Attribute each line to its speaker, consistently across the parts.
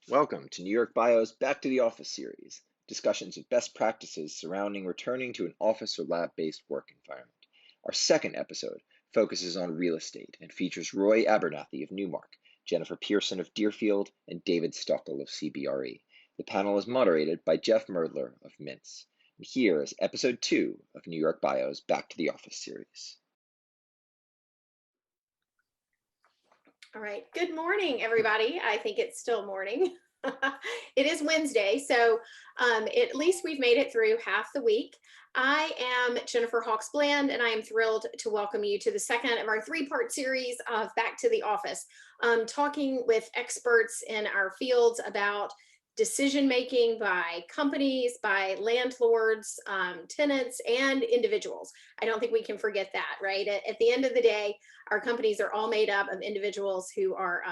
Speaker 1: Welcome to New York Bio's Back to the Office series, discussions of best practices surrounding returning to an office or lab-based work environment. Our second episode focuses on real estate and features Roy Abernathy of Newmark, Jennifer Pearson of Deerfield, and David Stockel of CBRE. The panel is moderated by Jeff Moerdler of Mintz. And here is episode 2 of New York Bio's Back to the Office series.
Speaker 2: All right. Good morning, everybody. I think it's still morning. It is Wednesday, so at least we've made it through half the week. I am Jennifer Hawks-Bland, and I am thrilled to welcome you to the second of our three-part series of Back to the Office, talking with experts in our fields about decision-making by companies, by landlords, tenants, and individuals. I don't think we can forget that, right? At the end of the day, our companies are all made up of individuals who are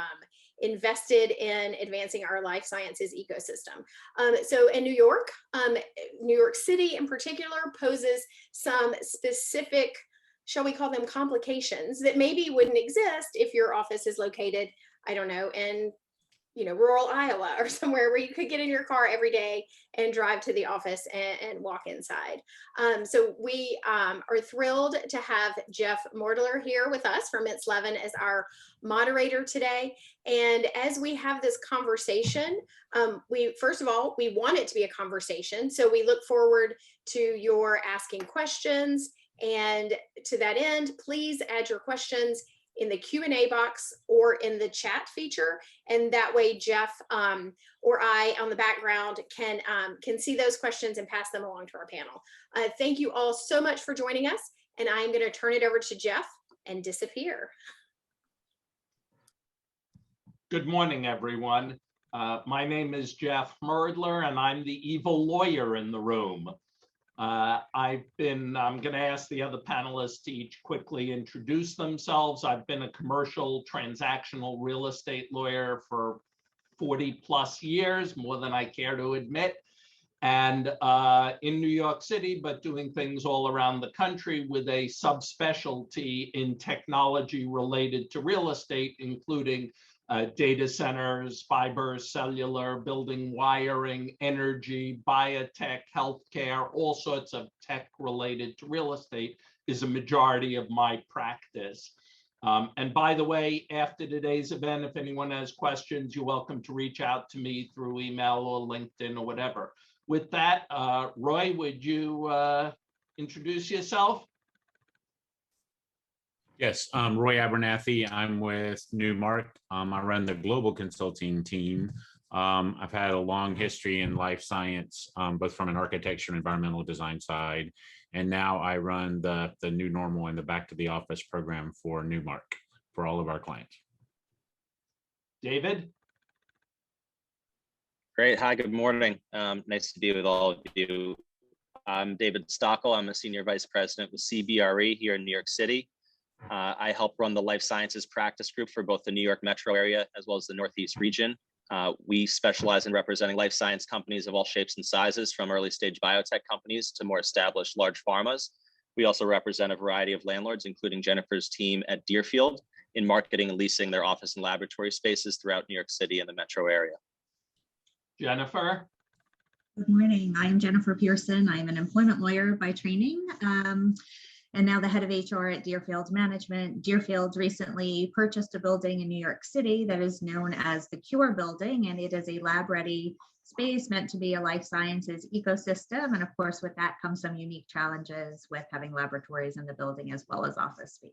Speaker 2: invested in advancing our life sciences ecosystem. So in New York City in particular poses some specific, shall we call them, complications that maybe wouldn't exist if your office is located, I don't know, in rural Iowa or somewhere where you could get in your car every day and drive to the office and walk inside. So we are thrilled to have Jeff Moerdler here with us from Mintz Levin as our moderator today. And as we have this conversation, first of all, we want it to be a conversation. So we look forward to your asking questions. And to that end, please add your questions in the Q&A box or in the chat feature, and that way Jeff or I on the background can see those questions and pass them along to our panel. Thank you all so much for joining us, and I'm going to turn it over to Jeff and disappear.
Speaker 3: Good morning, everyone. My name is Jeff Moerdler, and I'm the evil lawyer in the room. I'm going to ask the other panelists to each quickly introduce themselves. I've been a commercial transactional real estate lawyer for 40 plus years, more than I care to admit, and in New York City, but doing things all around the country with a subspecialty in technology related to real estate, including data centers, fiber, cellular, building wiring, energy, biotech, healthcare, all sorts of tech related to real estate is a majority of my practice. And by the way, after today's event, if anyone has questions, you're welcome to reach out to me through email or LinkedIn or whatever. With that, Roy, would you introduce yourself?
Speaker 4: Yes, Roy Abernathy. I'm with Newmark. I run the global consulting team. I've had a long history in life science, both from an architecture and environmental design side. And now I run the new normal and the back to the office program for Newmark for all of our clients.
Speaker 3: David?
Speaker 5: Great. Hi, good morning. Nice to be with all of you. I'm David Stockel. I'm a senior vice president with CBRE here in New York City. I help run the life sciences practice group for both the New York metro area as well as the Northeast region. We specialize in representing life science companies of all shapes and sizes, from early stage biotech companies to more established large pharmas. We also represent a variety of landlords, including Jennifer's team at Deerfield, in marketing and leasing their office and laboratory spaces throughout New York City and the metro area.
Speaker 3: Jennifer?
Speaker 6: Good morning. I'm Jennifer Pearson. I'm an employment lawyer by training. And now the head of HR at Deerfield Management. Deerfield recently purchased a building in New York City that is known as the Cure Building, and it is a lab-ready space meant to be a life sciences ecosystem. And of course, with that comes some unique challenges with having laboratories in the building as well as office space.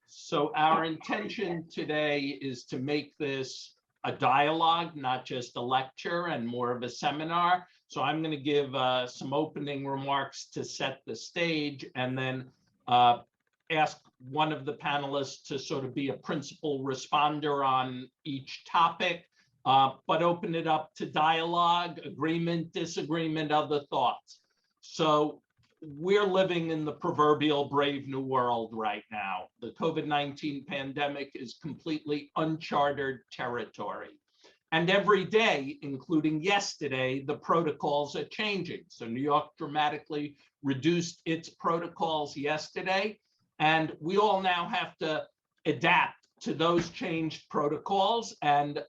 Speaker 3: So our intention today is to make this a dialogue, not just a lecture and more of a seminar. So I'm going to give some opening remarks to set the stage, and then ask one of the panelists to sort of be a principal responder on each topic, but open it up to dialogue, agreement, disagreement, other thoughts. So we're living in the proverbial brave new world right now. The COVID-19 pandemic is completely uncharted territory. And every day, including yesterday, the protocols are changing. So New York dramatically reduced its protocols yesterday, and we all now have to adapt to those changed protocols, and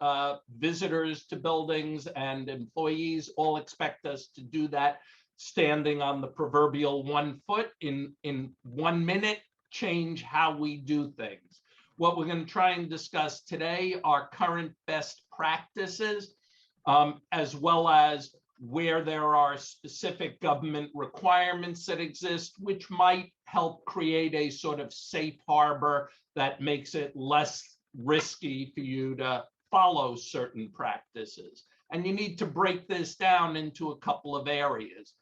Speaker 3: visitors to buildings and employees all expect us to do that standing on the proverbial 1 foot in 1 minute, change how we do things. What we're going to try and discuss today are current best practices, as well as where there are specific government requirements that exist, which might help create a sort of safe harbor that makes it less risky for you to follow certain practices. And you need to break this down into a couple of areas.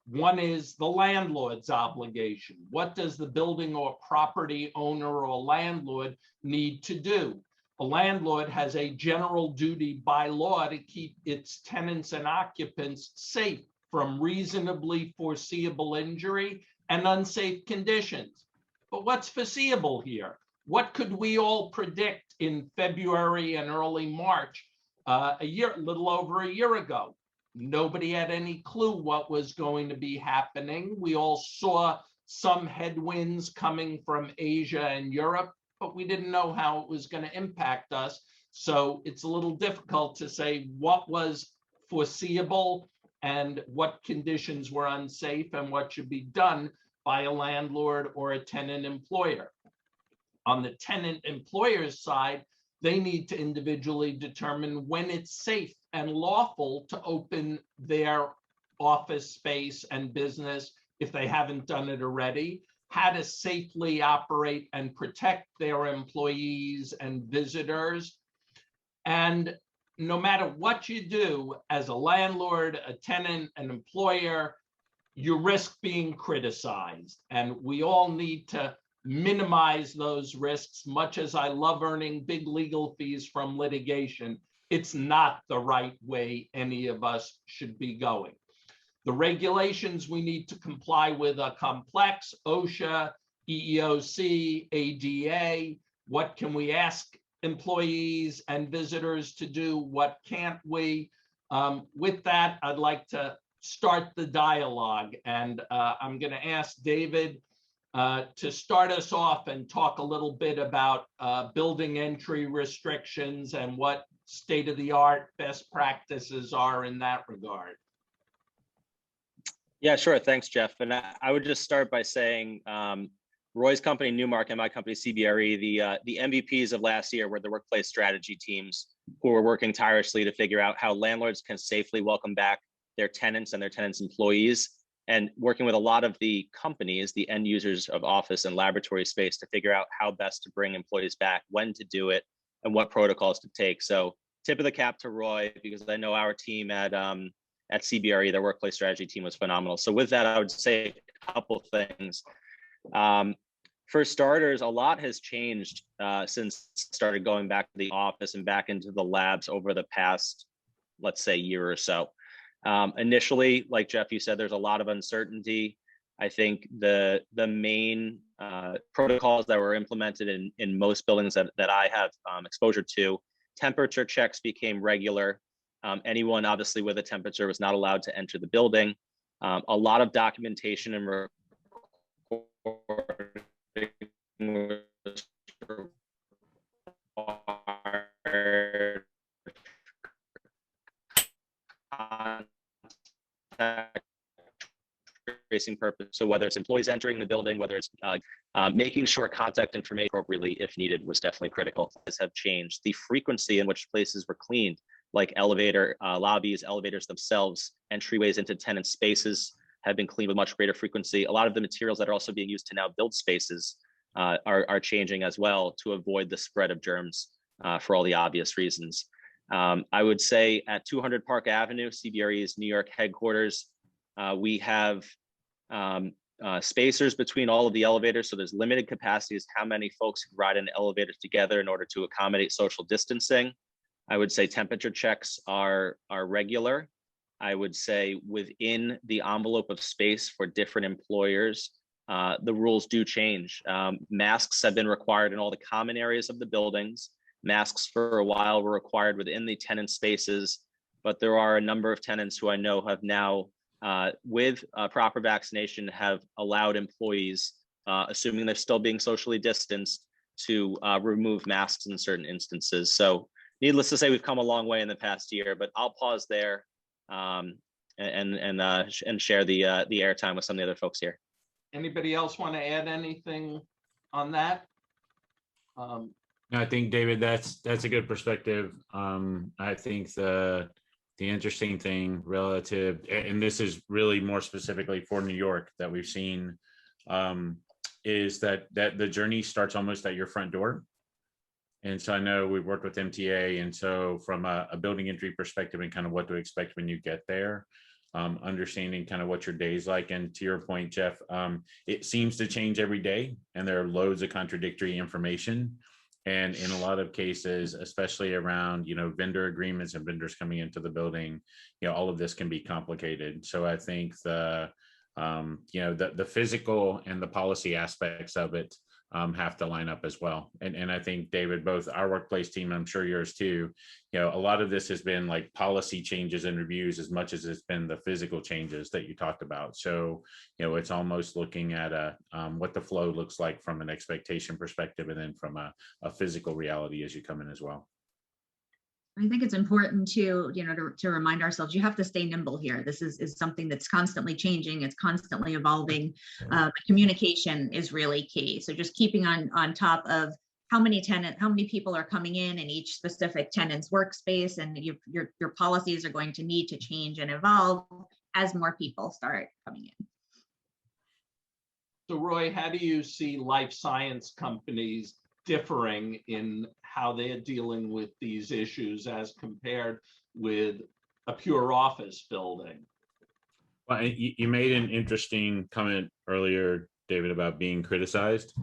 Speaker 3: One is the landlord's obligation. What does the building or property owner or landlord need to do? A landlord has a general duty by law to keep its tenants and occupants safe from reasonably foreseeable injury and unsafe conditions. But what's foreseeable here? What could we all predict in February and early March, a little over a year ago? Nobody had any clue what was going to be happening. We all saw some headwinds coming from Asia and Europe, but we didn't know how it was going to impact us. So it's a little difficult to say what was foreseeable and what conditions were unsafe and what should be done by a landlord or a tenant employer. On the tenant employer's side, they need to individually determine when it's safe and lawful to open their office space and business if they haven't done it already, how to safely operate and protect their employees and visitors. And no matter what you do as a landlord, a tenant, an employer, you risk being criticized. And we all need to minimize those risks. Much as I love earning big legal fees from litigation, it's not the right way any of us should be going. The regulations we need to comply with are complex: OSHA, EEOC, ADA. What can we ask employees and visitors to do? What can't we? With that, I'd like to start the dialogue, and I'm going to ask David to start us off and talk a little bit about building entry restrictions and what state-of-the-art best practices are in that regard.
Speaker 5: Yeah, sure. Thanks, Jeff. And I would just start by saying Roy's company, Newmark, and my company, CBRE, the MVPs of last year were the workplace strategy teams who were working tirelessly to figure out how landlords can safely welcome back their tenants and their tenants' employees, and working with a lot of the companies, the end users of office and laboratory space, to figure out how best to bring employees back, when to do it, and what protocols to take. So tip of the cap to Roy, because I know our team at CBRE, their workplace strategy team, was phenomenal. So with that, I would say a couple things. For starters, a lot has changed since started going back to the office and back into the labs over the past, let's say, year or so. Initially, like Jeff, you said, there's a lot of uncertainty. I think the main protocols that were implemented in most buildings that I have exposure to, temperature checks became regular. Anyone obviously with a temperature was not allowed to enter the building. A lot of documentation and recording was required. Tracing purpose. So whether it's employees entering the building, whether it's making sure contact information appropriately if needed, was definitely critical. This have changed. The frequency in which places were cleaned, like elevator lobbies, elevators themselves, entryways into tenant spaces, have been cleaned with much greater frequency. A lot of the materials that are also being used to now build spaces are changing as well to avoid the spread of germs for all the obvious reasons. I would say at 200 Park Avenue, CBRE's New York headquarters, we have spacers between all of the elevators. So there's limited capacity as how many folks can ride in elevators together in order to accommodate social distancing. I would say temperature checks are regular. I would say within the envelope of space for different employers, the rules do change. Masks have been required in all the common areas of the buildings. Masks for a while were required within the tenant spaces, but there are a number of tenants who I know have now, with proper vaccination, have allowed employees, assuming they're still being socially distanced, to remove masks in certain instances. So needless to say, we've come a long way in the past year, but I'll pause there and share the airtime with some of the other folks here.
Speaker 3: Anybody else want to add anything on that?
Speaker 4: No, I think, David, that's a good perspective. I think the interesting thing relative, and this is really more specifically for New York that we've seen, is that the journey starts almost at your front door. And so I know we've worked with MTA, and so from a building entry perspective and kind of what to expect when you get there, understanding kind of what your day's like. And to your point, Jeff, it seems to change every day, and there are loads of contradictory information. And in a lot of cases, especially around, vendor agreements and vendors coming into the building, all of this can be complicated. So I think the physical and the policy aspects of it have to line up as well. And I think, David, both our workplace team, and I'm sure yours too, a lot of this has been like policy changes and reviews as much as it's been the physical changes that you talked about. So, it's almost looking at what the flow looks like from an expectation perspective, and then from a physical reality as you come in as well.
Speaker 6: I think it's important to remind ourselves, you have to stay nimble here. This is something that's constantly changing. It's constantly evolving. Communication is really key. So just keeping on top of how many people are coming in each specific tenant's workspace, and your policies are going to need to change and evolve as more people start coming in.
Speaker 3: So Roy, how do you see life science companies differing in how they're dealing with these issues as compared with a pure office building?
Speaker 4: Well, you made an interesting comment earlier, David, about being criticized.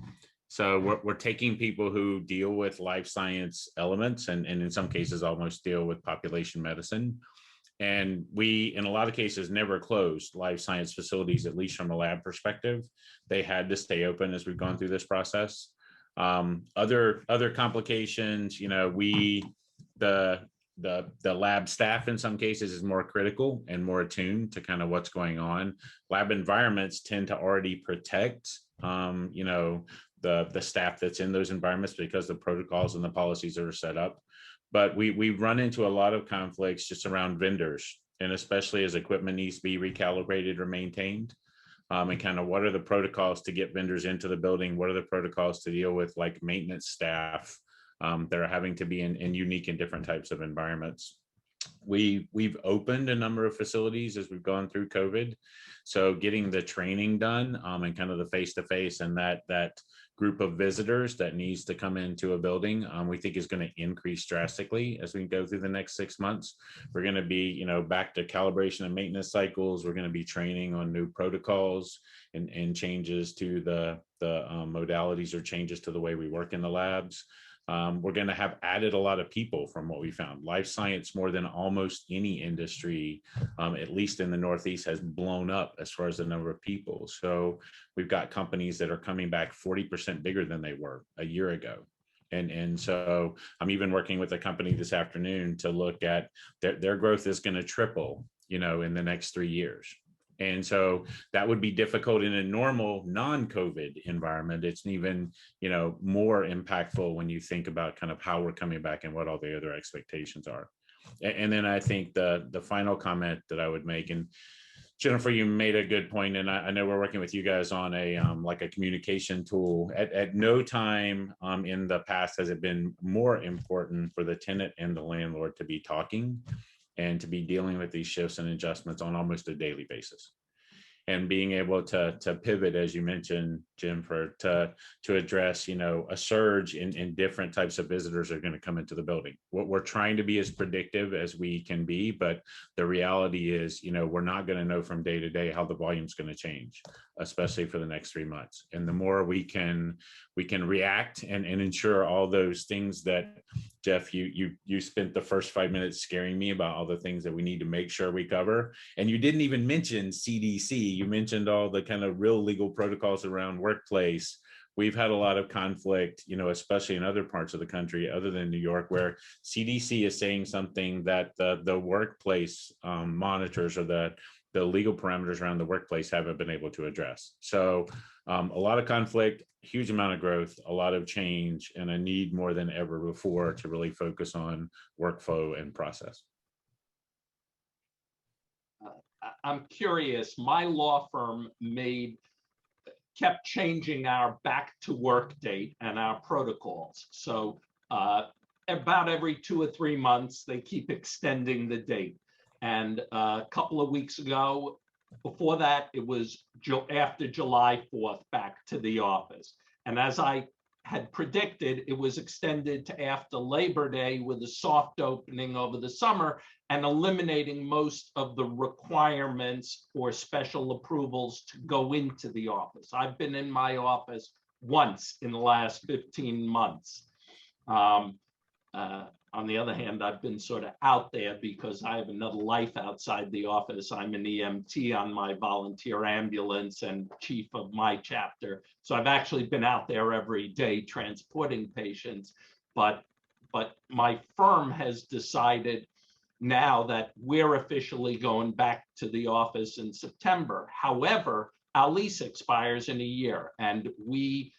Speaker 4: So we're taking people who deal with life science elements and in some cases almost deal with population medicine. And we, in a lot of cases, never closed life science facilities, at least from a lab perspective. They had to stay open as we've gone through this process. Other complications, the lab staff in some cases is more critical and more attuned to kind of what's going on. Lab environments tend to already protect, the staff that's in those environments because the protocols and the policies are set up. But we run into a lot of conflicts just around vendors, and especially as equipment needs to be recalibrated or maintained. And kind of what are the protocols to get vendors into the building? What are the protocols to deal with like maintenance staff that are having to be in unique and different types of environments? We've opened a number of facilities as we've gone through COVID. So getting the training done and kind of the face-to-face and that group of visitors that needs to come into a building, we think is going to increase drastically as we go through the next 6 months. We're going to be, back to calibration and maintenance cycles. We're going to be training on new protocols and changes to the modalities or changes to the way we work in the labs. We're going to have added a lot of people from what we found. Life science, more than almost any industry, at least in the Northeast, has blown up as far as the number of people. So we've got companies that are coming back 40% bigger than they were a year ago. And so I'm even working with a company this afternoon to look at their growth is going to triple, in the next 3 years. And so that would be difficult in a normal non-COVID environment. It's even, more impactful when you think about kind of how we're coming back and what all the other expectations are. And then I think the final comment that I would make, and Jennifer, you made a good point, and I know we're working with you guys on a like a communication tool. At no time in the past has it been more important for the tenant and the landlord to be talking and to be dealing with these shifts and adjustments on almost a daily basis. And being able to pivot, as you mentioned, Jennifer, to address, a surge in different types of visitors are going to come into the building. What we're trying to be as predictive as we can be, but the reality is, we're not going to know from day to day how the volume is going to change, especially for the next 3 months. And the more we can react and ensure all those things that, Jeff, you spent the first 5 minutes scaring me about all the things that we need to make sure we cover. And you didn't even mention CDC. You mentioned all the kind of real legal protocols around workplace. We've had a lot of conflict, especially in other parts of the country other than New York, where CDC is saying something that the workplace monitors or the legal parameters around the workplace haven't been able to address. So a lot of conflict, huge amount of growth, a lot of change, and a need more than ever before to really focus on workflow and process.
Speaker 3: I'm curious, my law firm kept changing our back to work date and our protocols. So about every 2 or 3 months, they keep extending the date. And a couple of weeks ago, before that, it was after July 4th, back to the office. And as I had predicted, it was extended to after Labor Day with a soft opening over the summer and eliminating most of the requirements for special approvals to go into the office. I've been in my office once in the last 15 months. On the other hand, I've been sort of out there because I have another life outside the office. I'm an EMT on my volunteer ambulance and chief of my chapter. So I've actually been out there every day transporting patients. But my firm has decided now that we're officially going back to the office in September. However, our lease expires in a year, and we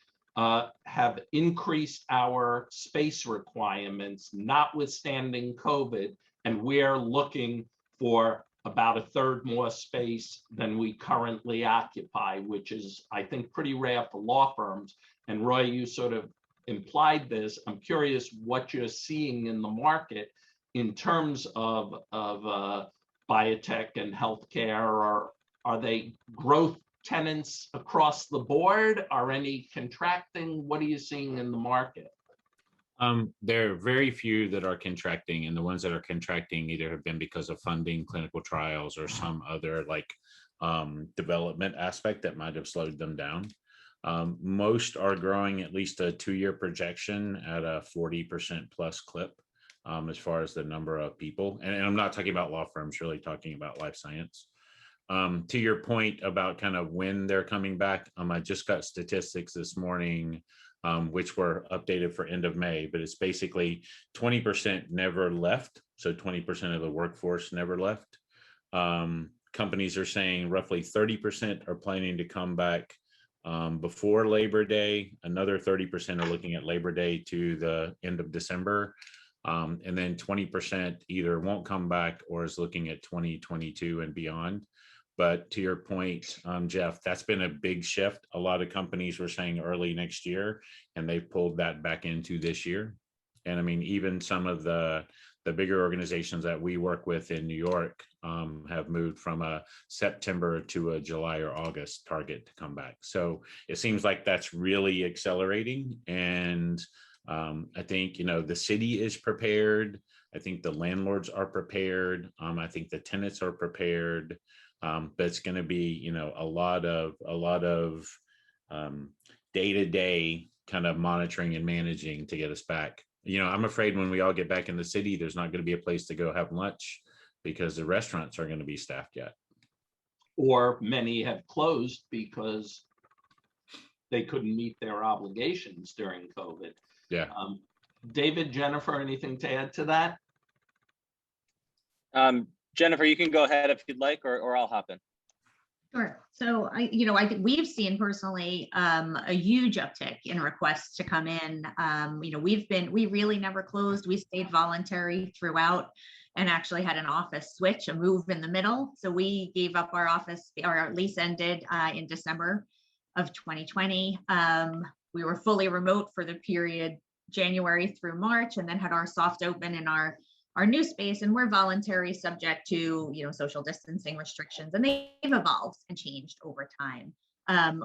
Speaker 3: have increased our space requirements, notwithstanding COVID, and we're looking for about a third more space than we currently occupy, which is, I think, pretty rare for law firms. And Roy, you sort of implied this. I'm curious what you're seeing in the market in terms of biotech and healthcare, or are they growth tenants across the board? Are any contracting? What are you seeing in the market?
Speaker 4: There are very few that are contracting, and the ones that are contracting either have been because of funding, clinical trials, or some other development aspect that might have slowed them down. Most are growing at least a 2-year projection at a 40% plus clip as far as the number of people. And I'm not talking about law firms, really talking about life science. To your point about kind of when they're coming back, I just got statistics this morning, which were updated for end of May, but it's basically 20% never left. So 20% of the workforce never left. Companies are saying roughly 30% are planning to come back before Labor Day. Another 30% are looking at Labor Day to the end of December. And then 20% either won't come back or is looking at 2022 and beyond. But to your point, Jeff, that's been a big shift. A lot of companies were saying early next year, and they've pulled that back into this year. And I mean, even some of the bigger organizations that we work with in New York have moved from a September to a July or August target to come back. So it seems like that's really accelerating. And I think, the city is prepared. I think the landlords are prepared. I think the tenants are prepared. But it's going to be, a lot of day-to-day kind of monitoring and managing to get us back. I'm afraid when we all get back in the city, there's not going to be a place to go have lunch because the restaurants are going to be staffed yet.
Speaker 3: Or many have closed because they couldn't meet their obligations during COVID.
Speaker 4: Yeah.
Speaker 3: David, Jennifer, anything to add to that?
Speaker 5: Jennifer, you can go ahead if you'd like, or I'll hop in.
Speaker 6: Sure. So I think we've seen personally a huge uptick in requests to come in. We really never closed. We stayed voluntary throughout and actually had an office switch, a move in the middle. So we gave up our office, our lease ended in December of 2020. We were fully remote for the period January through March, and then had our soft open in our new space, and we're voluntary, subject to social distancing restrictions, and they've evolved and changed over time.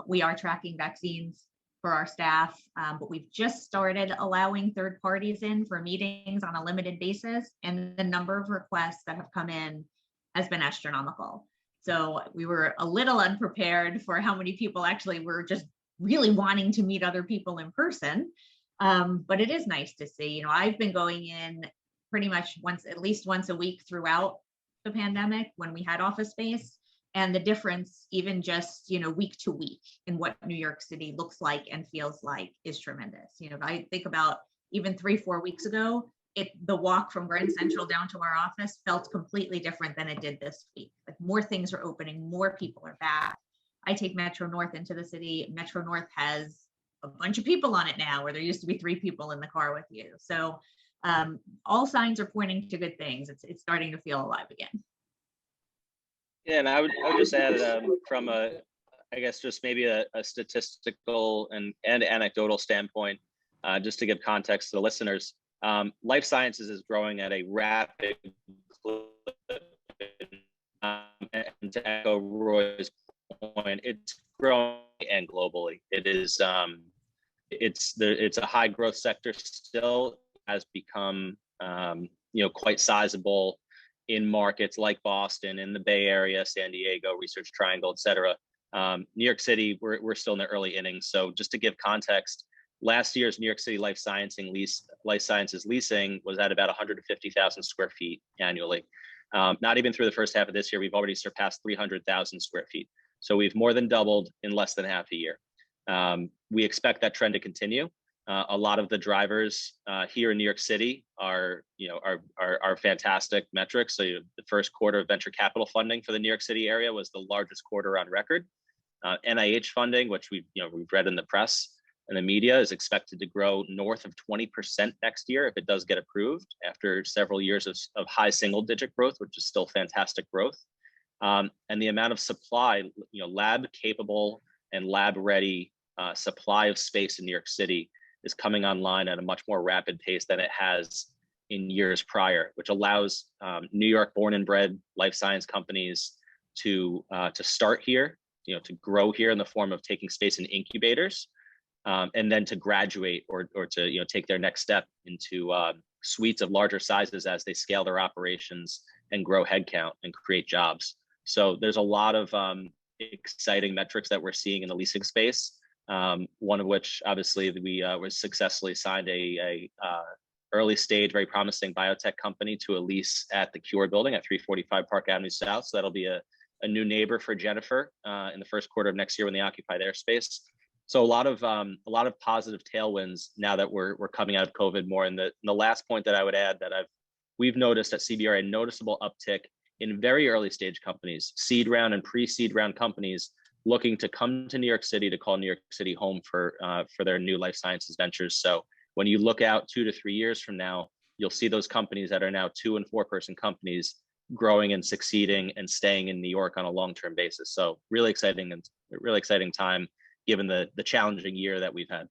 Speaker 6: We are tracking vaccines for our staff, but we've just started allowing third parties in for meetings on a limited basis, and the number of requests that have come in has been astronomical. So we were a little unprepared for how many people actually were just really wanting to meet other people in person. But it is nice to see. I've been going in pretty much at least once a week throughout the pandemic when we had office space, and the difference, even just week to week, in what New York City looks like and feels like is tremendous. If I think about even 3-4 weeks ago, the walk from Grand Central down to our office felt completely different than it did this week. Like more things are opening, more people are back. I take Metro North into the city. Metro North has a bunch of people on it now, where there used to be 3 people in the car with you. So all signs are pointing to good things. It's starting to feel alive again.
Speaker 5: Yeah, and I would just add from I guess just maybe a statistical and anecdotal standpoint, just to give context to the listeners. Life sciences is growing at a rapid clip. And to echo Roy's point, it's growing and globally. It is it's a high growth sector still, has become quite sizable in markets like Boston, in the Bay Area, San Diego, Research Triangle, et cetera. New York City, we're still in the early innings. So just to give context, last year's New York City life sciences leasing was at about 150,000 square feet annually. Not even through the first half of this year, we've already surpassed 300,000 square feet. So we've more than doubled in less than half a year. We expect that trend to continue. A lot of the drivers here in New York City are fantastic metrics. So the first quarter of venture capital funding for the New York City area was the largest quarter on record. NIH funding, which we've read in the press and the media, is expected to grow north of 20% next year if it does get approved, after several years of high single-digit growth, which is still fantastic growth. And the amount of supply, lab capable and lab ready supply of space in New York City is coming online at a much more rapid pace than it has in years prior, which allows New York born and bred life science companies to start here, to grow here in the form of taking space in incubators, and then to graduate or to take their next step into suites of larger sizes as they scale their operations and grow headcount and create jobs. So there's a lot of exciting metrics that we're seeing in the leasing space. One of which, obviously, we was successfully signed a early stage, very promising biotech company to a lease at the Cure building at 345 Park Avenue South. So that'll be a new neighbor for Jennifer in the first quarter of next year when they occupy their space. So a lot of positive tailwinds now that we're coming out of COVID more. And the last point that I would add that we've noticed at CBRE a noticeable uptick in very early stage companies, seed round and pre-seed round companies, looking to come to New York City to call New York City home for their new life sciences ventures. So when you look out 2 to 3 years from now, you'll see those companies that are now 2 and 4 person companies growing and succeeding and staying in New York on a long-term basis. So really exciting time given the challenging year that we've had.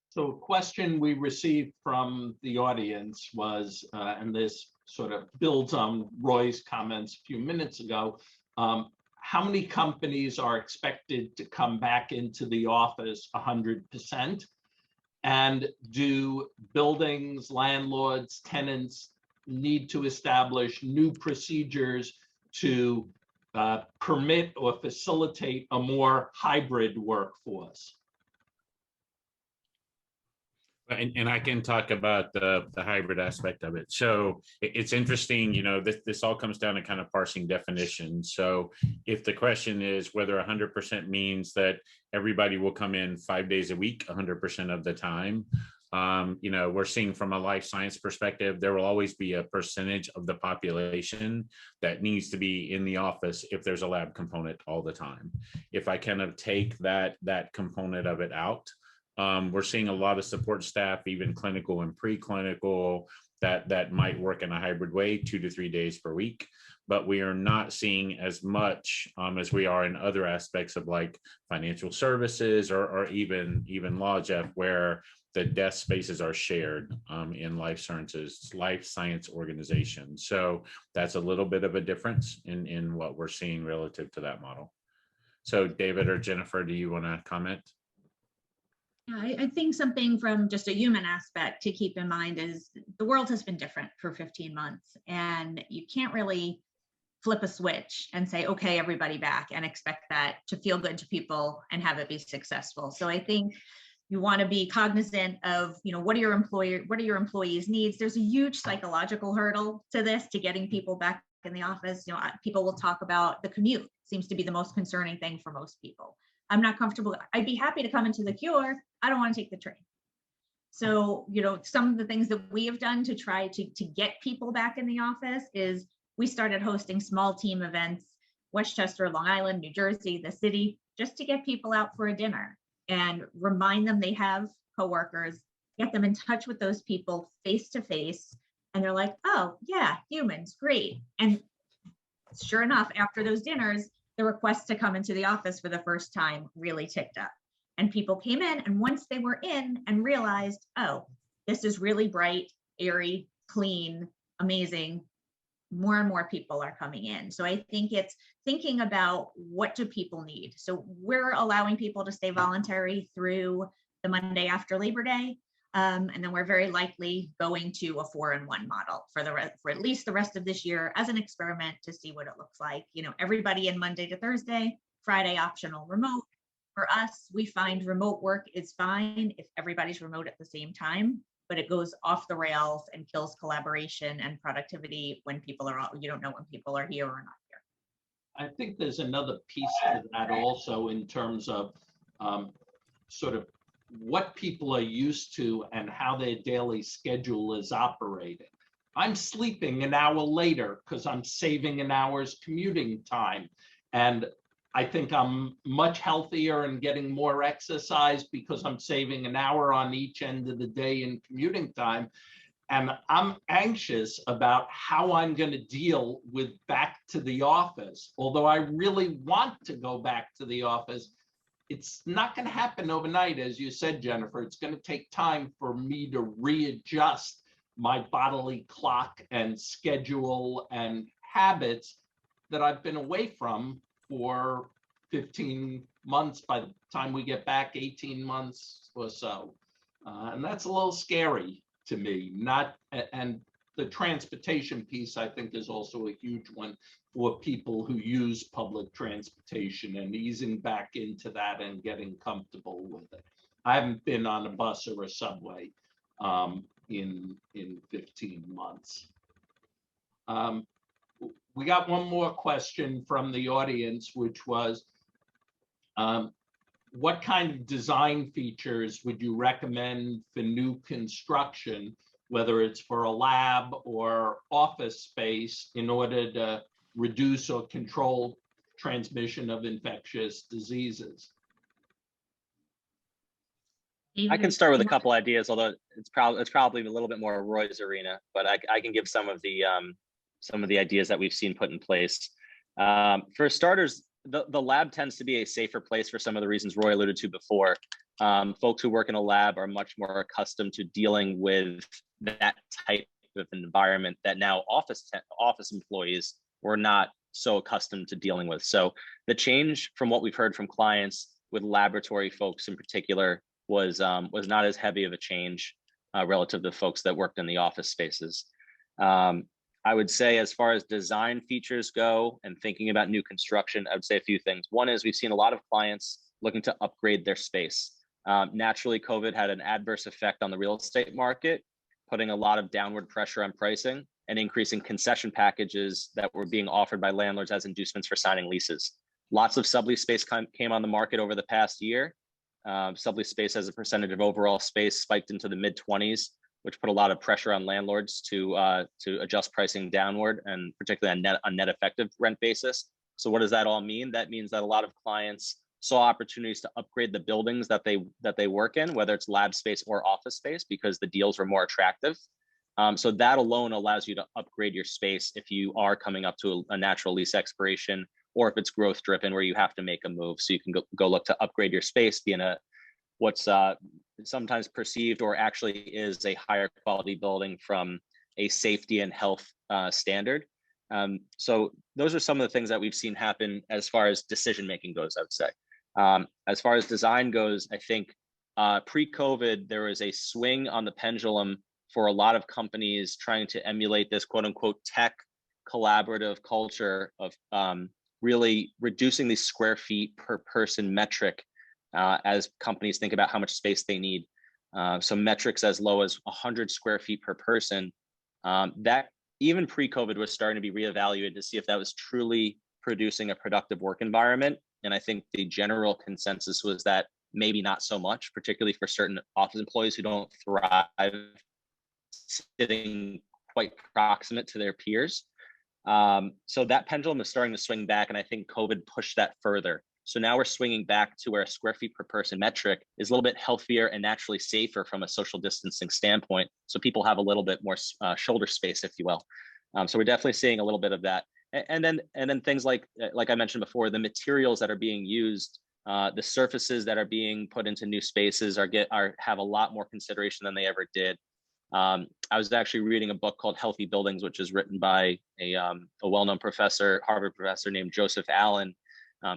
Speaker 3: So a question we received from the audience was, and this sort of builds on Roy's comments a few minutes ago, how many companies are expected to come back into the office 100%? And do buildings, landlords, tenants need to establish new procedures to permit or facilitate a more hybrid workforce?
Speaker 4: And I can talk about the hybrid aspect of it. So it's interesting, this all comes down to kind of parsing definitions. So if the question is whether 100% means that everybody will come in 5 days a week, 100% of the time, we're seeing from a life science perspective, there will always be a percentage of the population that needs to be in the office if there's a lab component all the time. If I kind of take that component of it out, we're seeing a lot of support staff, even clinical and preclinical, that might work in a hybrid way, 2 to 3 days per week. But we are not seeing as much as we are in other aspects of like financial services or even law, Jeff, where the desk spaces are shared in life science organizations. So that's a little bit of a difference in what we're seeing relative to that model. So David or Jennifer, do you want to comment?
Speaker 6: I think something from just a human aspect to keep in mind is the world has been different for 15 months, and you can't really flip a switch and say, okay, everybody back, and expect that to feel good to people and have it be successful. So I think you want to be cognizant of, what are your employees' needs? There's a huge psychological hurdle to this, to getting people back in the office. People will talk about the commute. Seems to be the most concerning thing for most people. I'm not comfortable. I'd be happy to come into the Cure. I don't want to take the train. So, some of the things that we have done to try to get people back in the office is we started hosting small team events, Westchester, Long Island, New Jersey, the city, just to get people out for a dinner and remind them they have coworkers, get them in touch with those people face to face. And they're like, oh yeah, humans, great. And sure enough, after those dinners, the request to come into the office for the first time really ticked up. And people came in, and once they were in and realized, oh, this is really bright, airy, clean, amazing, more and more people are coming in. So I think it's thinking about what do people need. So we're allowing people to stay voluntary through the Monday after Labor Day. And then we're very likely going to a 4-in-1 model for at least the rest of this year as an experiment to see what it looks like. Everybody in Monday to Thursday, Friday optional remote. For us, we find remote work is fine if everybody's remote at the same time, but it goes off the rails and kills collaboration and productivity when people are, you don't know when people are here or not here.
Speaker 3: I think there's another piece to that also in terms of sort of what people are used to and how their daily schedule is operating. I'm sleeping an hour later because I'm saving an hour's commuting time. And I think I'm much healthier and getting more exercise because I'm saving an hour on each end of the day in commuting time. And I'm anxious about how I'm going to deal with back to the office. Although I really want to go back to the office, it's not going to happen overnight. As you said, Jennifer, it's going to take time for me to readjust my bodily clock and schedule and habits that I've been away from for 15 months, by the time we get back, 18 months or so. And that's a little scary to me. And the transportation piece, I think, is also a huge one for people who use public transportation and easing back into that and getting comfortable with it. I haven't been on a bus or a subway in 15 months. We got one more question from the audience, which was, what kind of design features would you recommend for new construction, whether it's for a lab or office space, in order to reduce or control transmission of infectious diseases?
Speaker 5: I can start with a couple ideas, although it's probably a little bit more Roy's arena, but I can give some of the ideas that we've seen put in place. For starters, the lab tends to be a safer place for some of the reasons Roy alluded to before. Folks who work in a lab are much more accustomed to dealing with that type of environment that now office employees were not so accustomed to dealing with. So the change from what we've heard from clients with laboratory folks in particular was not as heavy of a change relative to folks that worked in the office spaces. I would say, as far as design features go and thinking about new construction, I would say a few things. One is we've seen a lot of clients looking to upgrade their space. Naturally, COVID had an adverse effect on the real estate market, putting a lot of downward pressure on pricing and increasing concession packages that were being offered by landlords as inducements for signing leases. Lots of sublease space came on the market over the past year. Sublease space as a percentage of overall space spiked into the mid-20s, which put a lot of pressure on landlords to adjust pricing downward, and particularly on net effective rent basis. So what does that all mean? That means that a lot of clients saw opportunities to upgrade the buildings that they work in, whether it's lab space or office space, because the deals were more attractive. So that alone allows you to upgrade your space if you are coming up to a natural lease expiration, or if it's growth driven where you have to make a move. So you can go look to upgrade your space, be in what's sometimes perceived or actually is a higher quality building from a safety and health standard. So those are some of the things that we've seen happen as far as decision making goes, I would say. As far as design goes, I think pre-COVID, there was a swing on the pendulum for a lot of companies trying to emulate this quote unquote tech collaborative culture of really reducing the square feet per person metric as companies think about how much space they need. So metrics as low as 100 square feet per person, that even pre-COVID was starting to be reevaluated to see if that was truly producing a productive work environment. And I think the general consensus was that maybe not so much, particularly for certain office employees who don't thrive sitting quite proximate to their peers. So that pendulum is starting to swing back, and I think COVID pushed that further. So now we're swinging back to where a square feet per person metric is a little bit healthier and naturally safer from a social distancing standpoint. So people have a little bit more shoulder space, if you will. So we're definitely seeing a little bit of that. And then things like I mentioned before, the materials that are being used, the surfaces that are being put into new spaces have a lot more consideration than they ever did. I was actually reading a book called Healthy Buildings, which is written by a well-known professor, Harvard professor named Joseph Allen.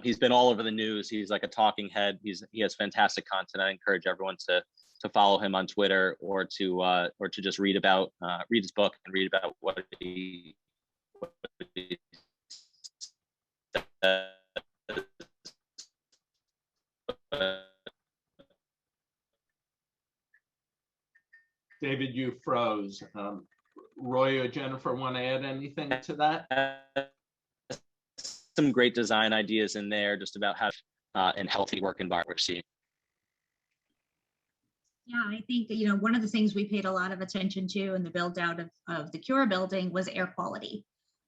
Speaker 5: He's been all over the news. He's like a talking head. He has fantastic content. I encourage everyone to follow him on Twitter or to just read his book and read about what he
Speaker 3: David, you froze. Roy or Jennifer want to add anything to that?
Speaker 5: Some great design ideas in there just about how and healthy work environment we're seeing.
Speaker 6: Yeah, I think, one of the things we paid a lot of attention to in the build out of the Cure building was air quality.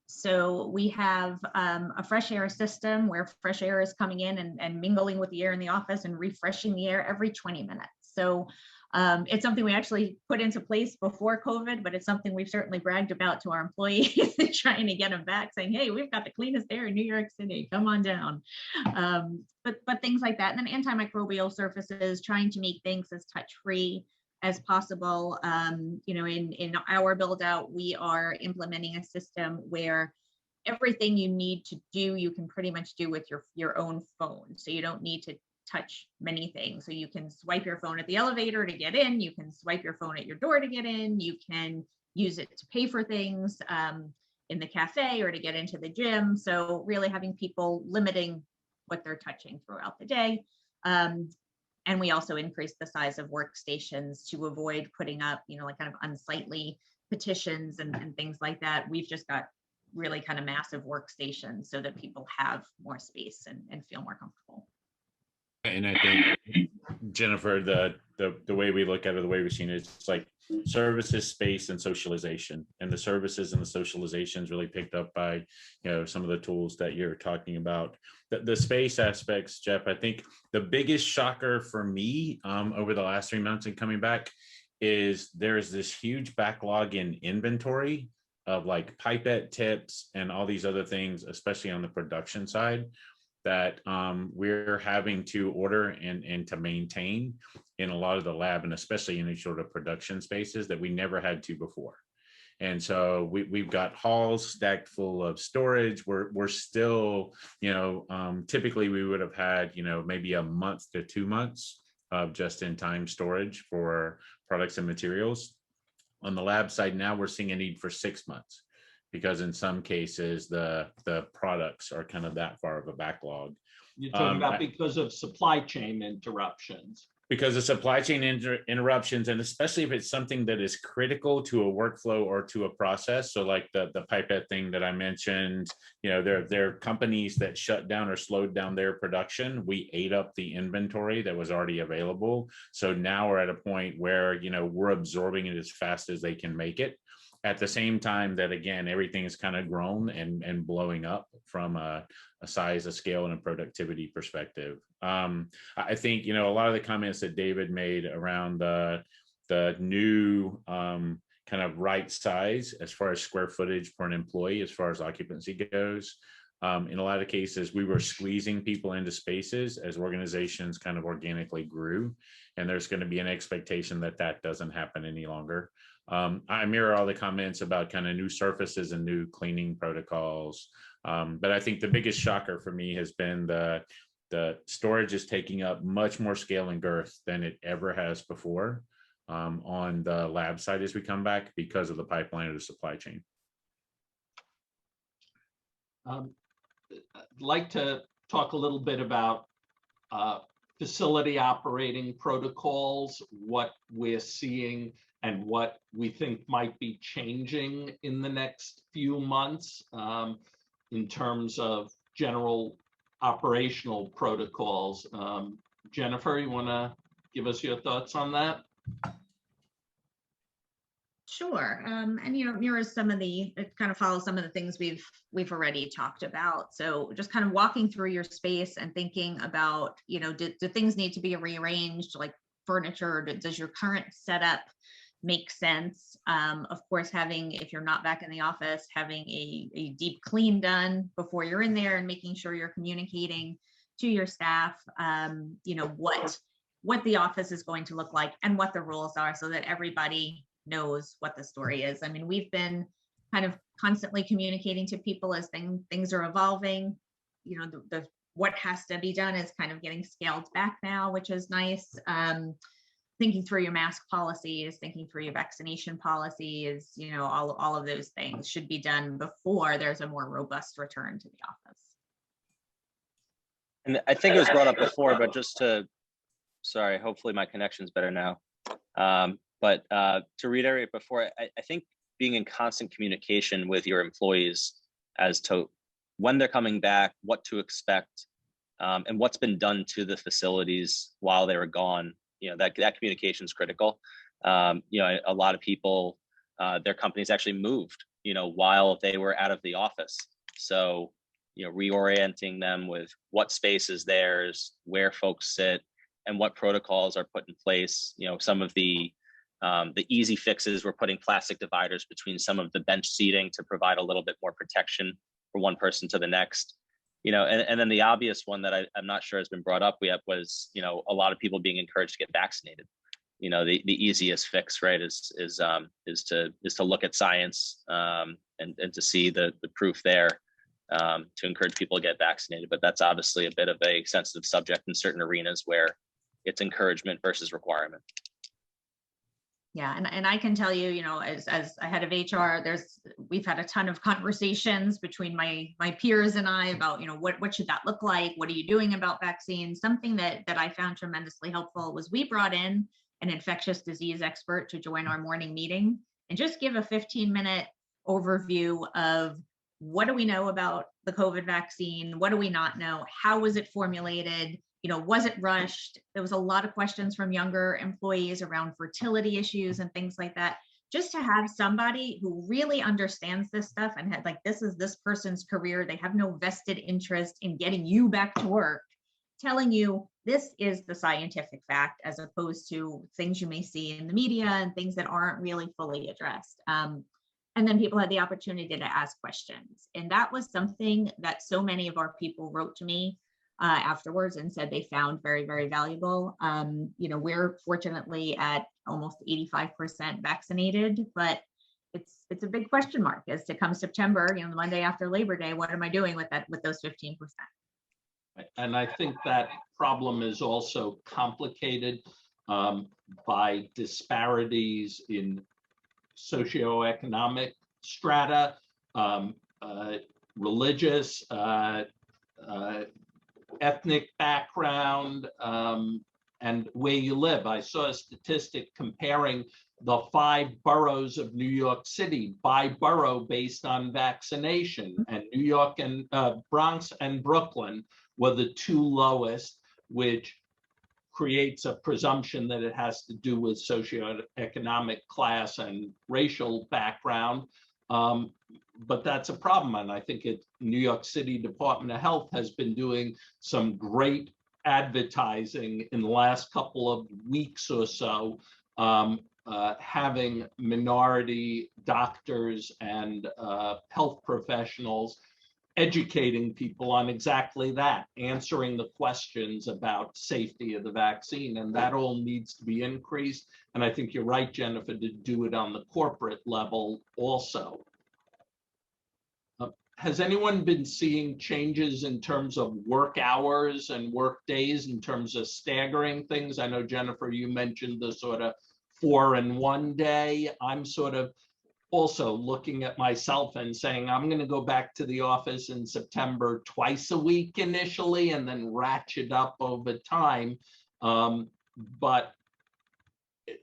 Speaker 6: So we have a fresh air system where fresh air is coming in and mingling with the air in the office and refreshing the air every 20 minutes. So it's something we actually put into place before COVID, but it's something we've certainly bragged about to our employees, trying to get them back, saying, hey, we've got the cleanest air in New York City, come on down. But things like that. And then antimicrobial surfaces, trying to make things as touch-free as possible. In our build out, we are implementing a system where everything you need to do, you can pretty much do with your own phone. So you don't need to touch many things. So you can swipe your phone at the elevator to get in, you can swipe your phone at your door to get in, you can use it to pay for things in the cafe or to get into the gym. So really having people limiting what they're touching throughout the day. And we also increased the size of workstations to avoid putting up, like kind of unsightly petitions and things like that. We've just got really kind of massive workstations so that people have more space and feel more comfortable.
Speaker 4: And I think, Jennifer, the way we look at it, the way we've seen it, it's like services, space, and socialization. And the services and the socializations really picked up by, some of the tools that you're talking about. The space aspects, Jeff, I think the biggest shocker for me over the last 3 months and coming back is there's this huge backlog in inventory of like pipette tips and all these other things, especially on the production side, that we're having to order and to maintain in a lot of the lab, and especially in these sort of production spaces that we never had to before. And so we've got halls stacked full of storage. We're still, typically we would have had, maybe a month to 2 months of just-in-time storage for products and materials. On the lab side now, we're seeing a need for 6 months, because in some cases the products are kind of that far of a backlog.
Speaker 3: You're talking about because of supply chain interruptions.
Speaker 4: Because of supply chain interruptions, and especially if it's something that is critical to a workflow or to a process. So like the pipette thing that I mentioned, there are companies that shut down or slowed down their production. We ate up the inventory that was already available. So now we're at a point where, we're absorbing it as fast as they can make it. At the same time that, again, everything is kind of grown and blowing up from a size, a scale, and a productivity perspective. I think, a lot of the comments that David made around the new kind of right size as far as square footage for an employee, as far as occupancy goes, in a lot of cases, we were squeezing people into spaces as organizations kind of organically grew. And there's going to be an expectation that that doesn't happen any longer. I mirror all the comments about kind of new surfaces and new cleaning protocols. But I think the biggest shocker for me has been the storage is taking up much more scale and girth than it ever has before on the lab side as we come back because of the pipeline of the supply chain.
Speaker 3: I'd like to talk a little bit about facility operating protocols, what we're seeing and what we think might be changing in the next few months in terms of general operational protocols. Jennifer, you want to give us your thoughts on that?
Speaker 6: Sure. And mirrors some of it kind of follows some of the things we've already talked about. So just kind of walking through your space and thinking about, do things need to be rearranged, like furniture? Does your current setup make sense? Of course, if you're not back in the office, having a deep clean done before you're in there and making sure you're communicating to your staff, what the office is going to look like and what the rules are, so that everybody knows what the story is. I mean, we've been kind of constantly communicating to people as things are evolving. What has to be done is kind of getting scaled back now, which is nice. Thinking through your mask policies, thinking through your vaccination policies, all of those things should be done before there's a more robust return to the office.
Speaker 5: And I think it was brought up before, but sorry, hopefully my connection's better now. But to reiterate before, I think being in constant communication with your employees as to when they're coming back, what to expect, and what's been done to the facilities while they were gone, that communication is critical. A lot of people, their companies actually moved, while they were out of the office. So, reorienting them with what space is theirs, where folks sit, and what protocols are put in place. Some of the easy fixes were putting plastic dividers between some of the bench seating to provide a little bit more protection for one person to the next. And then the obvious one that I'm not sure has been brought up yet was, a lot of people being encouraged to get vaccinated. The easiest fix, right, is to look at science and to see the proof there, to encourage people to get vaccinated. But that's obviously a bit of a sensitive subject in certain arenas where it's encouragement versus requirement.
Speaker 6: Yeah, and I can tell you, as a head of HR, we've had a ton of conversations between my peers and I about, what should that look like? What are you doing about vaccines? Something that I found tremendously helpful was we brought in an infectious disease expert to join our morning meeting and just give a 15-minute overview of what do we know about the COVID vaccine? What do we not know? How was it formulated? Was it rushed? There was a lot of questions from younger employees around fertility issues and things like that. Just to have somebody who really understands this stuff and had this is this person's career. They have no vested interest in getting you back to work, telling you this is the scientific fact, as opposed to things you may see in the media and things that aren't really fully addressed. And then people had the opportunity to ask questions. And that was something that so many of our people wrote to me afterwards and said they found very, very valuable. We're fortunately at almost 85% vaccinated, but it's a big question mark as to come September, the Monday after Labor Day, what am I doing with those 15%?
Speaker 3: And I think that problem is also complicated by disparities in socioeconomic strata, religious, ethnic background, and where you live. I saw a statistic comparing the 5 boroughs of New York City by borough based on vaccination, and New York and Bronx and Brooklyn were the 2 lowest, which creates a presumption that it has to do with socioeconomic class and racial background. But that's a problem. And I think New York City Department of Health has been doing some great advertising in the last couple of weeks or so, having minority doctors and health professionals educating people on exactly that, answering the questions about safety of the vaccine. And that all needs to be increased. And I think you're right, Jennifer, to do it on the corporate level also. Has anyone been seeing changes in terms of work hours and work days in terms of staggering things? I know, Jennifer, you mentioned the sort of 4-in-1 day. I'm sort of also looking at myself and saying, I'm going to go back to the office in September twice a week initially, and then ratchet up over time. But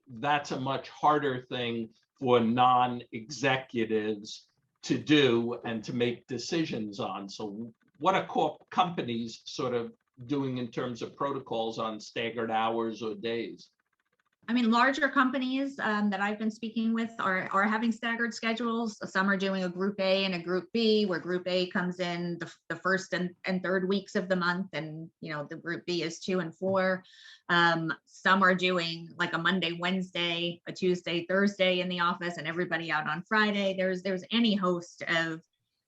Speaker 3: that's a much harder thing for non-executives to do and to make decisions on. So what are companies sort of doing in terms of protocols on staggered hours or days?
Speaker 6: I mean, larger companies that I've been speaking with are having staggered schedules. Some are doing a group A and a group B, where group A comes in the first and third weeks of the month, and the group B is 2 and 4. Some are doing like a Monday, Wednesday, a Tuesday, Thursday in the office, and everybody out on Friday. There's any host of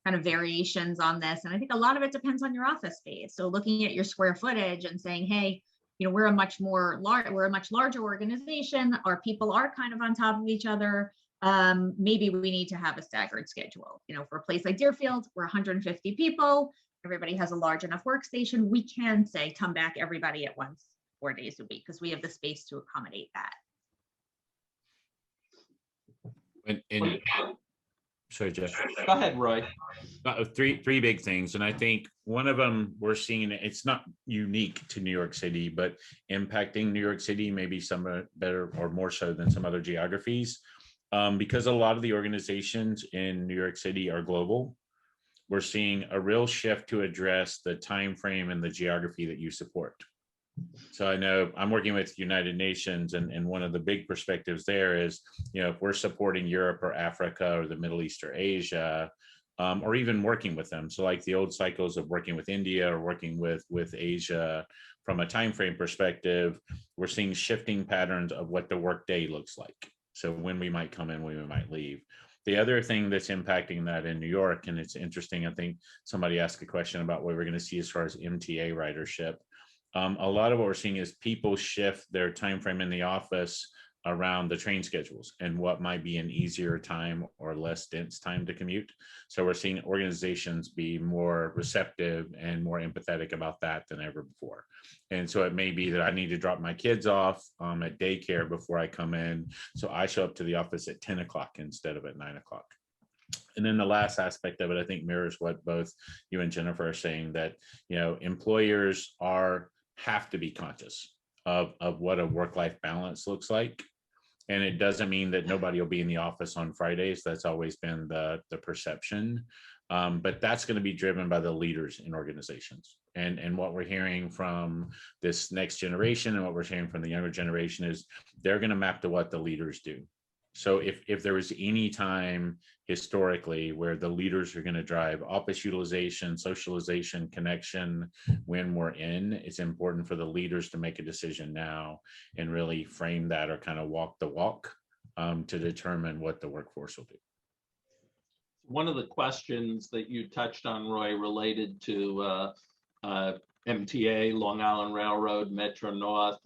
Speaker 6: kind of variations on this, and I think a lot of it depends on your office space. So looking at your square footage and saying, hey, we're a much larger organization. Our people are kind of on top of each other. Maybe we need to have a staggered schedule. For a place like Deerfield, we're 150 people. Everybody has a large enough workstation. We can say, come back everybody at once, 4 days a week, because we have the space to accommodate that.
Speaker 4: Sorry, Jeff.
Speaker 3: Go ahead, Roy.
Speaker 4: Three big things. And I think one of them we're seeing, it's not unique to New York City, but impacting New York City, maybe some better or more so than some other geographies. Because a lot of the organizations in New York City are global, we're seeing a real shift to address the time frame and the geography that you support. So I know I'm working with United Nations, and one of the big perspectives there is, if we're supporting Europe or Africa or the Middle East or Asia, or even working with them. So like the old cycles of working with India or working with Asia, from a time frame perspective, we're seeing shifting patterns of what the workday looks like. So when we might come in, when we might leave. The other thing that's impacting that in New York, and it's interesting, I think somebody asked a question about what we're going to see as far as MTA ridership. A lot of what we're seeing is people shift their time frame in the office around the train schedules and what might be an easier time or less dense time to commute. So we're seeing organizations be more receptive and more empathetic about that than ever before. And so it may be that I need to drop my kids off at daycare before I come in. So I show up to the office at 10 o'clock instead of at 9 o'clock. And then the last aspect of it, I think, mirrors what both you and Jennifer are saying, that, employers have to be conscious of what a work-life balance looks like. And it doesn't mean that nobody will be in the office on Fridays. That's always been the perception. But that's going to be driven by the leaders in organizations. And what we're hearing from this next generation and what we're hearing from the younger generation is they're going to map to what the leaders do. So if there was any time historically where the leaders are going to drive office utilization, socialization, connection when we're in, it's important for the leaders to make a decision now and really frame that, or kind of walk the walk to determine what the workforce will do.
Speaker 3: One of the questions that you touched on, Roy, related to MTA, Long Island Railroad, Metro North.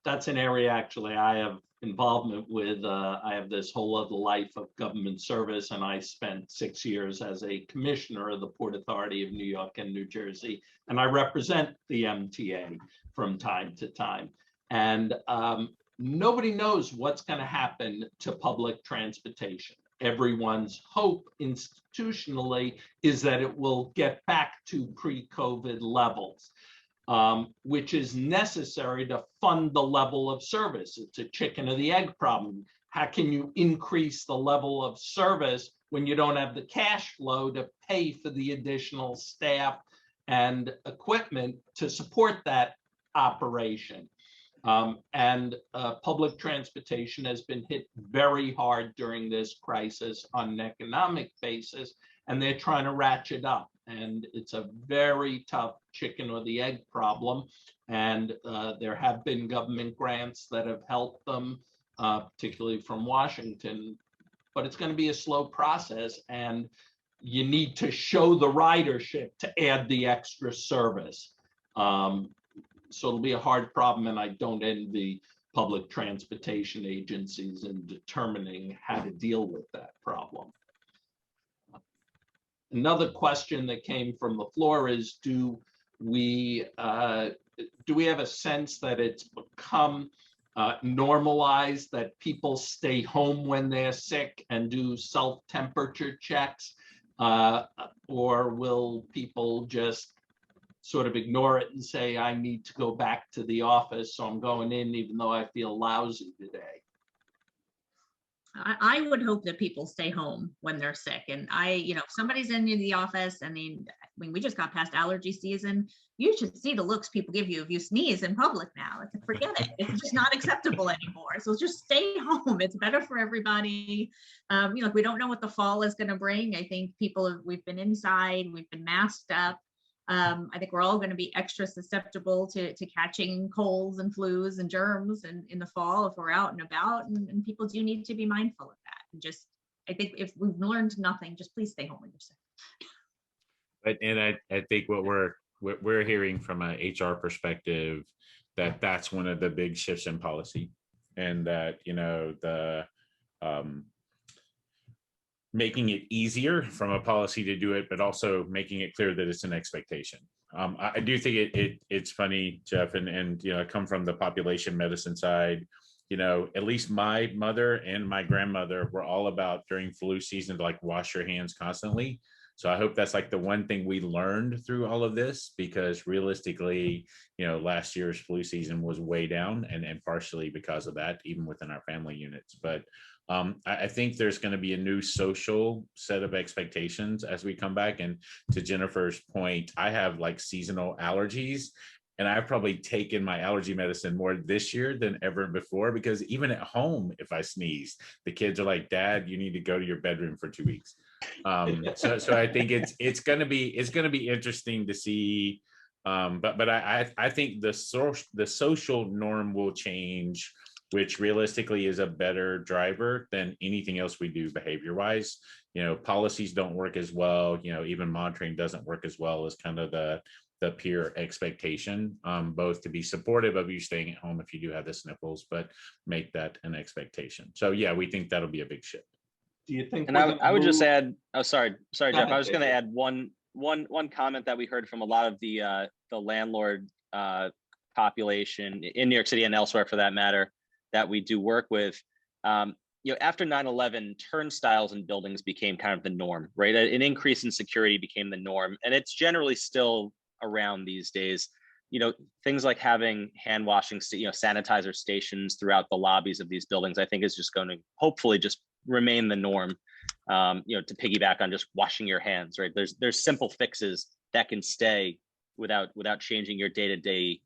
Speaker 3: That's an area actually I have involvement with. I have this whole other life of government service, and I spent 6 years as a commissioner of the Port Authority of New York and New Jersey, and I represent the MTA from time to time. And nobody knows what's going to happen to public transportation. Everyone's hope institutionally is that it will get back to pre-COVID levels. Which is necessary to fund the level of service. It's a chicken or the egg problem. How can you increase the level of service when you don't have the cash flow to pay for the additional staff and equipment to support that operation? Public transportation has been hit very hard during this crisis on an economic basis, and they're trying to ratchet up. And it's a very tough chicken or the egg problem. And there have been government grants that have helped them, particularly from Washington, but it's going to be a slow process. And you need to show the ridership to add the extra service. So it'll be a hard problem, and I don't envy public transportation agencies in determining how to deal with that problem. Another question that came from the floor is, do we have a sense that it's become normalized that people stay home when they're sick and do self-temperature checks? Or will people just sort of ignore it and say, I need to go back to the office, so I'm going in even though I feel lousy today?
Speaker 6: I would hope that people stay home when they're sick. And if somebody's in the office, mean, we just got past allergy season. You should see the looks people give you if you sneeze in public now. It's like, forget it. It's just not acceptable anymore. So just stay home. It's better for everybody. We don't know what the fall is going to bring. I think we've been inside, we've been masked up. I think we're all going to be extra susceptible to catching colds and flus and germs in the fall if we're out and about, and people do need to be mindful of that. And just, I think if we've learned nothing, just please stay home when you're sick.
Speaker 4: And I think what we're hearing from an HR perspective, that's one of the big shifts in policy, and that, the making it easier from a policy to do it, but also making it clear that it's an expectation. I do think it's funny, Jeff, and I come from the population medicine side. At least my mother and my grandmother were all about during flu season to wash your hands constantly. So I hope that's the one thing we learned through all of this, because realistically, last year's flu season was way down, and partially because of that, even within our family units. But I think there's going to be a new social set of expectations as we come back. And to Jennifer's point, I have seasonal allergies, and I've probably taken my allergy medicine more this year than ever before, because even at home, if I sneeze, the kids are like, "Dad, you need to go to your bedroom for 2 weeks." So I think it's going to be interesting to see. But I think the social norm will change, which realistically is a better driver than anything else we do behavior wise. Policies don't work as well. Even monitoring doesn't work as well as kind of the peer expectation, both to be supportive of you staying at home if you do have the sniffles, but make that an expectation. So yeah, we think that'll be a big shift.
Speaker 3: Do you think?
Speaker 5: And I would just add, sorry, Jeff. I was going to add one comment that we heard from a lot of the landlord population in New York City and elsewhere, for that matter, that we do work with. After 9/11, turnstiles in buildings became kind of the norm, right? An increase in security became the norm, and it's generally still around these days. Things like having hand washing, sanitizer stations throughout the lobbies of these buildings, I think is just going to hopefully just remain the norm. To piggyback on just washing your hands, right? There's simple fixes that can stay without changing your day-to-day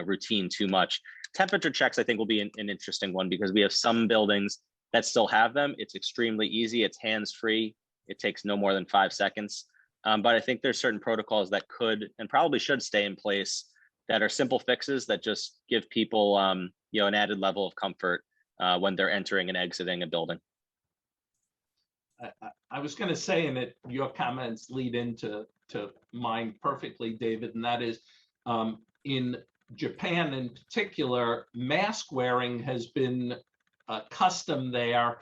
Speaker 5: routine too much. Temperature checks, I think, will be an interesting one, because we have some buildings that still have them. It's extremely easy. It's hands-free. It takes no more than 5 seconds. But I think there's certain protocols that could and probably should stay in place that are simple fixes that just give people, an added level of comfort when they're entering and exiting a building.
Speaker 3: I was going to say, and your comments lead into mine perfectly, David, and that is in Japan in particular, mask wearing has been a custom there,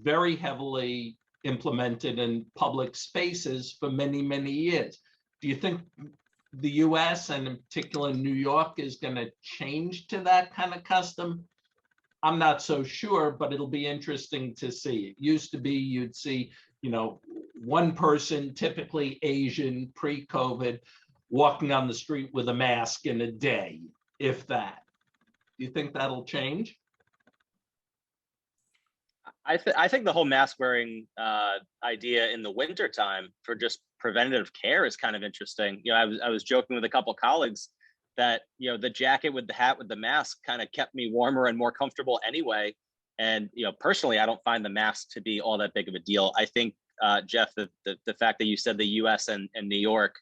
Speaker 3: very heavily implemented in public spaces for many, many years. Do you think the US, and in particular New York, is going to change to that kind of custom? I'm not so sure, but it'll be interesting to see. It used to be you'd see, one person, typically Asian, pre-COVID, walking on the street with a mask in a day, if that. Do you think that'll change?
Speaker 5: I think the whole mask wearing idea in the wintertime for just preventative care is kind of interesting. I was joking with a couple of colleagues that, the jacket with the hat with the mask kind of kept me warmer and more comfortable anyway. And, personally, I don't find the mask to be all that big of a deal. I think, Jeff, the fact that you said the US and New York,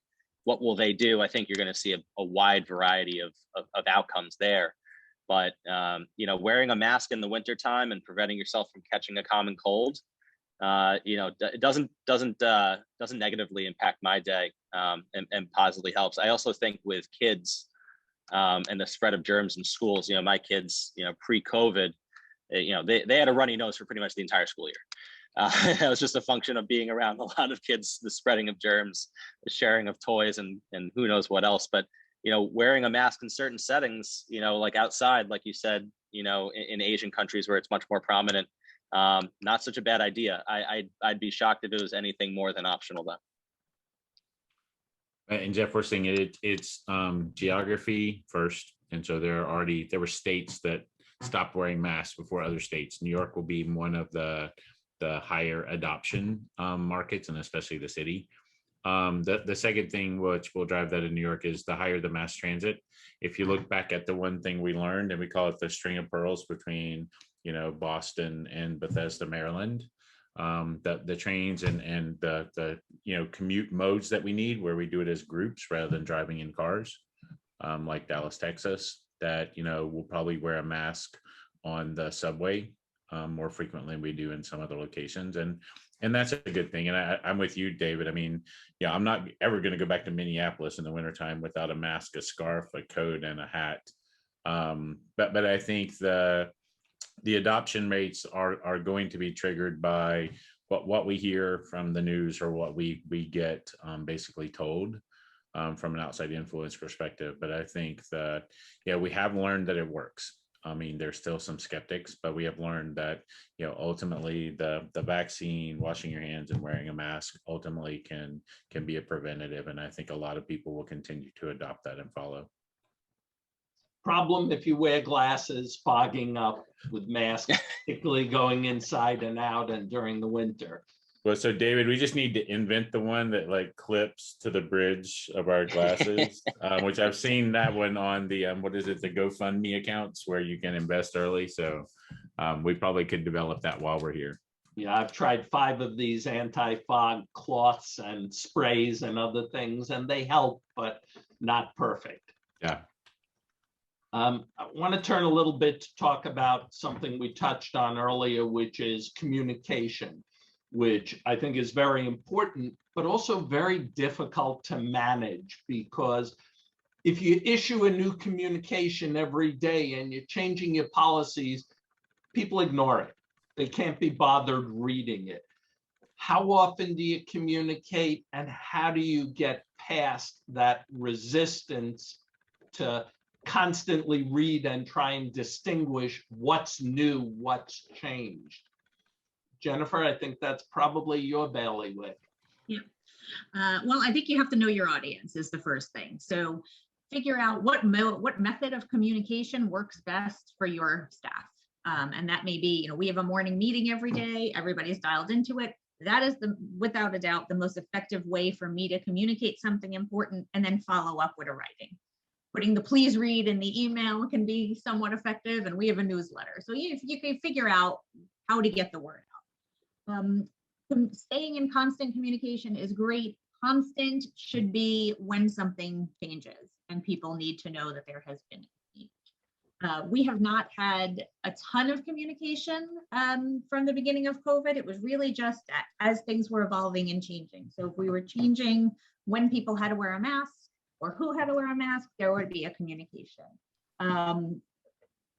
Speaker 5: what will they do? I think you're going to see a wide variety of outcomes there. But, wearing a mask in the wintertime and preventing yourself from catching a common cold, it doesn't negatively impact my day, and positively helps. I also think with kids and the spread of germs in schools, my kids, pre-COVID, they had a runny nose for pretty much the entire school year. It was just a function of being around a lot of kids, the spreading of germs, the sharing of toys, and who knows what else. But wearing a mask in certain settings, like outside, like you said, in Asian countries where it's much more prominent, not such a bad idea. I'd be shocked if it was anything more than optional though.
Speaker 4: And Jeff, we're seeing it's geography first. And so there were states that stopped wearing masks before other states. New York will be one of the higher adoption markets, and especially the city. The second thing which will drive that in New York is the higher the mass transit. If you look back at the one thing we learned, and we call it the string of pearls between, Boston and Bethesda, Maryland, the trains and the commute modes that we need, where we do it as groups rather than driving in cars, like Dallas, Texas, that we'll probably wear a mask on the subway more frequently than we do in some other locations, and that's a good thing. And I'm with you, David. I mean, I'm not ever going to go back to Minneapolis in the wintertime without a mask, a scarf, a coat, and a hat. But I think the adoption rates are going to be triggered by what we hear from the news, or what we get basically told from an outside influence perspective. But I think that, we have learned that it works. I mean, there's still some skeptics, but we have learned that, ultimately the vaccine, washing your hands and wearing a mask ultimately can be a preventative. And I think a lot of people will continue to adopt that and follow.
Speaker 3: Problem if you wear glasses, fogging up with masks, particularly going inside and out and during the winter.
Speaker 4: Well, so David, we just need to invent the one that like clips to the bridge of our glasses, which I've seen that one on the, the GoFundMe accounts where you can invest early. So we probably could develop that while we're here.
Speaker 3: Yeah, I've tried 5 of these anti-fog cloths and sprays and other things, and they help, but not perfect.
Speaker 4: Yeah.
Speaker 3: I want to turn a little bit to talk about something we touched on earlier, which is communication, which I think is very important, but also very difficult to manage, because if you issue a new communication every day and you're changing your policies, people ignore it. They can't be bothered reading it. How often do you communicate, and how do you get past that resistance to constantly read and try and distinguish what's new, what's changed? Jennifer, I think that's probably your bailiwick.
Speaker 6: Yeah. Well, I think you have to know your audience is the first thing. So figure out what method of communication works best for your staff. And that may be, we have a morning meeting every day, everybody's dialed into it. That is without a doubt, the most effective way for me to communicate something important and then follow up with a writing. Putting the please read in the email can be somewhat effective, and we have a newsletter. So you can figure out how to get the word out. Staying in constant communication is great. Constant should be when something changes and people need to know that there has been a change. We have not had a ton of communication from the beginning of COVID. It was really just as things were evolving and changing. So if we were changing when people had to wear a mask or who had to wear a mask, there would be a communication.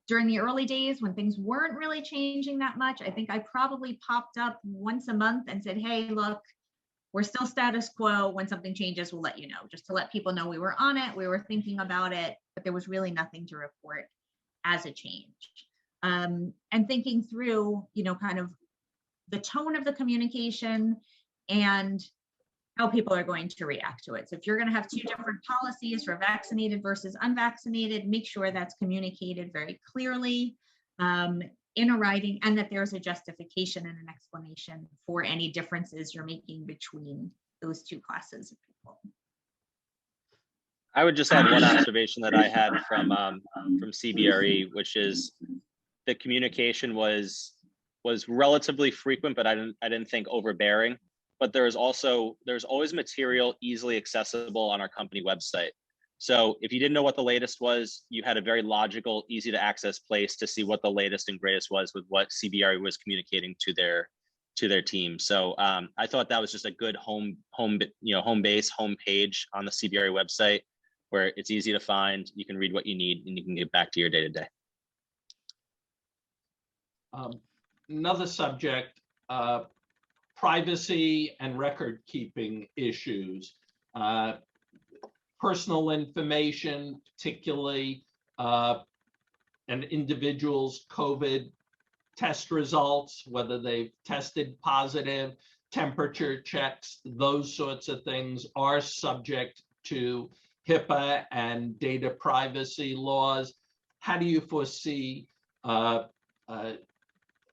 Speaker 6: During the early days when things weren't really changing that much, I think I probably popped up once a month and said, hey, look, we're still status quo. When something changes, we'll let you know, just to let people know we were on it, we were thinking about it, but there was really nothing to report as a change. And thinking through, kind of the tone of the communication and how people are going to react to it. So if you're going to have 2 different policies for vaccinated versus unvaccinated, make sure that's communicated very clearly in a writing, and that there's a justification and an explanation for any differences you're making between those 2 classes of people.
Speaker 5: I would just add one observation that I had from CBRE, which is the communication was relatively frequent, but I didn't think overbearing. But there's always material easily accessible on our company website. So if you didn't know what the latest was, you had a very logical, easy to access place to see what the latest and greatest was with what CBRE was communicating to their team. So I thought that was just a good home base, home page on the CBRE website, where it's easy to find, you can read what you need, and you can get back to your day-to-day.
Speaker 3: Another subject, privacy and record keeping issues. Personal information, particularly an individual's COVID test results, whether they've tested positive, temperature checks, those sorts of things are subject to HIPAA and data privacy laws. How do you foresee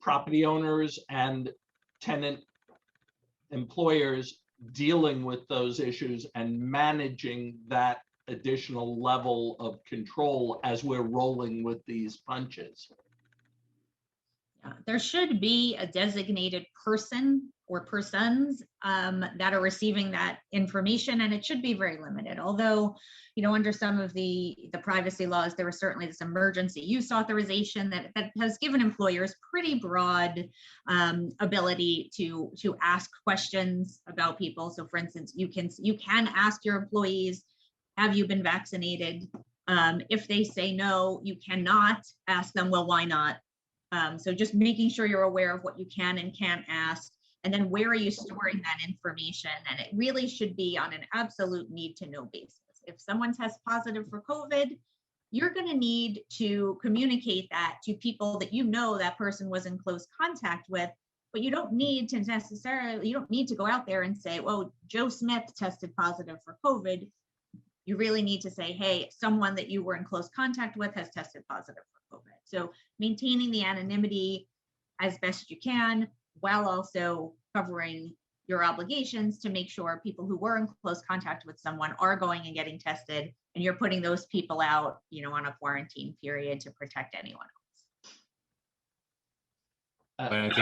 Speaker 3: property owners and tenant employers dealing with those issues and managing that additional level of control as we're rolling with these punches?
Speaker 6: There should be a designated person or persons that are receiving that information, and it should be very limited. Although, under some of the privacy laws, there was certainly this emergency use authorization that has given employers pretty broad ability to ask questions about people. So, for instance, you can ask your employees, "Have you been vaccinated?" If they say no, you cannot ask them, "Well, why not?" So just making sure you're aware of what you can and can't ask, and then where are you storing that information? And it really should be on an absolute need to know basis. If someone tests positive for COVID, you're going to need to communicate that to people that that person was in close contact with, but you don't need to go out there and say, "Well, Joe Smith tested positive for COVID." You really need to say, "Hey, someone that you were in close contact with has tested positive for COVID." So maintaining the anonymity as best you can, while also covering your obligations to make sure people who were in close contact with someone are going and getting tested, and you're putting those people out, on a quarantine period to protect anyone else.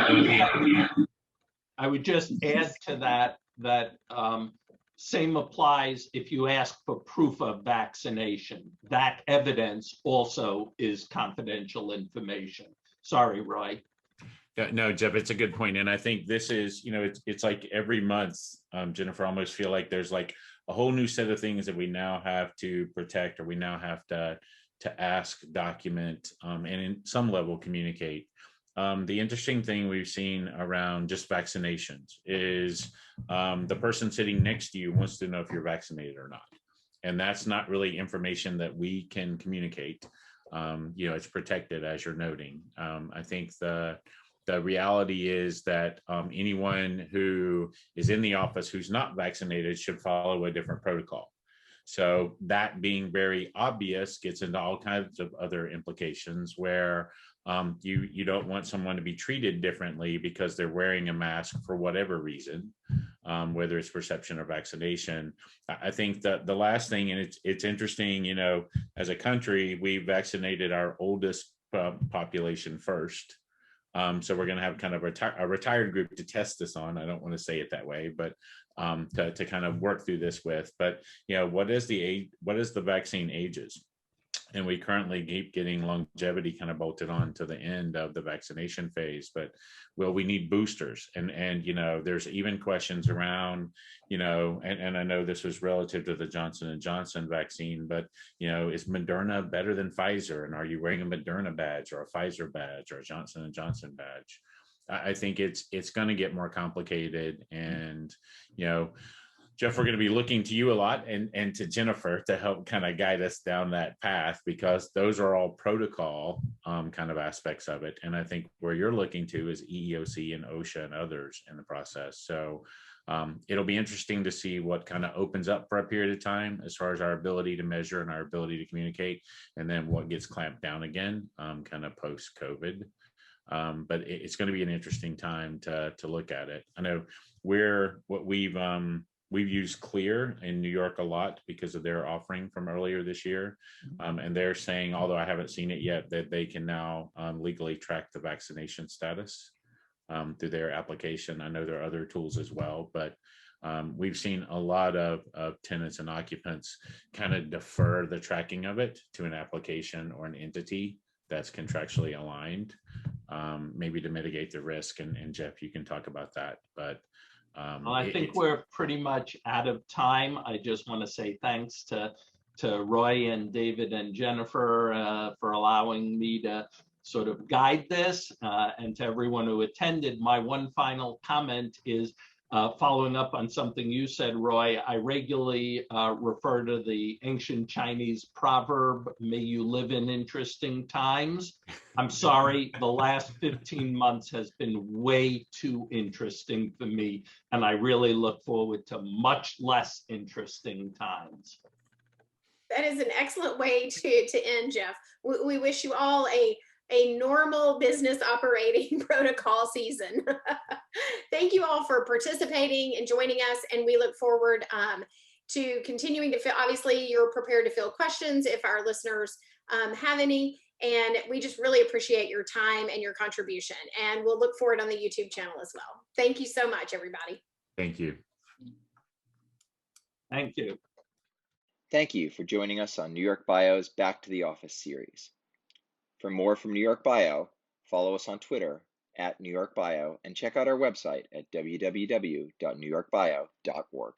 Speaker 3: I would just add to that same applies if you ask for proof of vaccination. That evidence also is confidential information. Sorry, Roy.
Speaker 4: No, Jeff, it's a good point. And I think this is, it's like every month, Jennifer, I almost feel like there's like a whole new set of things that we now have to protect, or we now have to ask, document, and in some level communicate. The interesting thing we've seen around just vaccinations is the person sitting next to you wants to know if you're vaccinated or not. And that's not really information that we can communicate. It's protected, as you're noting. I think the reality is that anyone who is in the office who's not vaccinated should follow a different protocol. So that being very obvious gets into all kinds of other implications where you don't want someone to be treated differently because they're wearing a mask for whatever reason, whether it's perception or vaccination. I think that the last thing, and it's interesting, as a country, we vaccinated our oldest population first. So we're going to have kind of a retired group to test this on. I don't want to say it that way, but to kind of work through this with. But what is the vaccine ages? And we currently keep getting longevity kind of bolted on to the end of the vaccination phase. But we need boosters, and there's even questions around, and I know this was relative to the Johnson & Johnson vaccine, but is Moderna better than Pfizer? And are you wearing a Moderna badge or a Pfizer badge or a Johnson & Johnson badge? I think it's going to get more complicated, and Jeff, we're going to be looking to you a lot, and to Jennifer to help kind of guide us down that path, because those are all protocol kind of aspects of it. And I think where you're looking to is EEOC and OSHA and others in the process. So it'll be interesting to see what kind of opens up for a period of time as far as our ability to measure and our ability to communicate, and then what gets clamped down again kind of post-COVID. But it's going to be an interesting time to look at it. I know we've used Clear in New York a lot because of their offering from earlier this year. And they're saying, although I haven't seen it yet, that they can now legally track the vaccination status through their application. I know there are other tools as well, but we've seen a lot of tenants and occupants kind of defer the tracking of it to an application or an entity that's contractually aligned, maybe to mitigate the risk. And Jeff, you can talk about that. But
Speaker 3: well, I think we're pretty much out of time. I just want to say thanks to Roy and David and Jennifer for allowing me to sort of guide this, and to everyone who attended. My one final comment is following up on something you said, Roy. I regularly refer to the ancient Chinese proverb, "May you live in interesting times." I'm sorry, the last 15 months has been way too interesting for me, and I really look forward to much less interesting times.
Speaker 2: That is an excellent way to end, Jeff. We wish you all a a normal business operating protocol season. Thank you all for participating and joining us, and we look forward to continuing to fill. Obviously, you're prepared to field questions if our listeners have any, and we just really appreciate your time and your contribution, and we'll look forward on the YouTube channel as well. Thank you so much, everybody.
Speaker 4: Thank you.
Speaker 3: Thank you.
Speaker 1: Thank you for joining us on New York Bio's Back to the Office series. For more from New York Bio, follow us on Twitter @NewYorkBio and check out our website at www.newyorkbio.org.